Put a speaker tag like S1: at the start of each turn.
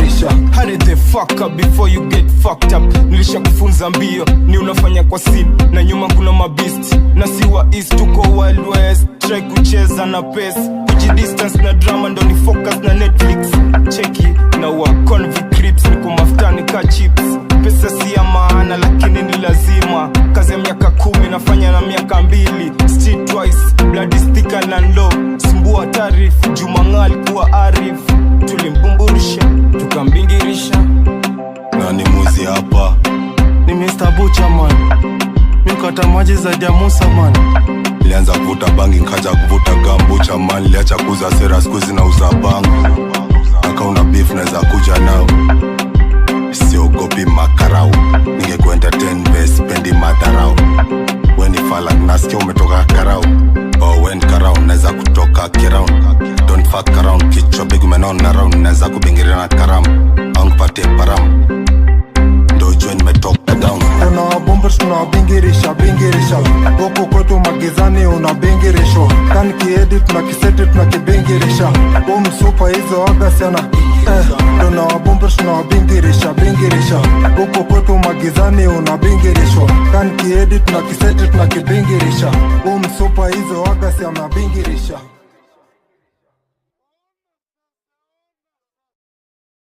S1: unabingirisha.
S2: Hurry the fuck up before you get fucked up. Nilisha kufunza mbio, ni unafanya kwa sim. Na nyuma kuna mabeast, na siwa east tuko wild west. Try kucheza na pace, kujidistance na drama ndo ni focus na Netflix. Cheki na wa convict crips, niko maftani ka chips. Pesa si ya maana lakini ni lazima. Kazi ya miaka 10 nafanya na miaka 2. Street twice, bloody sticker landlow. Sumbua tarif, Jumangal kuwa Arif. Tulimbumburisha, tukambingirisha.
S3: Nani muzi hapa?
S1: Ni Mr. Butcher man, mikata maji za Jamusa man.
S3: Lianza kuvuta bangi nkaja kuvuta gambucha man. Liacha kuza sera skuzi na uza bangu. Aka una beef naeza kuja nao. Siogopi makarau, ninge ku-entertain best pendi madharau. Weni fala nasikia umetoka karau. Oh wen karau naeza kutoka kirau. Don't fuck around, kichwa big umenon around. Naeza kubingiria na karamu, angpate paramu. Ndo ujue nimetoka down.
S1: Tunawabomba tunawabingirisha, bingirisha. Huku kwetu magizani unabingirishwa. Kani kiedit tunakiseti tunakibingirisha. Msupa hizo waga sana. Tunawabomba tunawabingirisha, bingirisha. Huku kwetu magizani unabingirishwa. Kani kiedit tunakiseti tunakibingirisha. Msupa hizo waga sana bingirisha.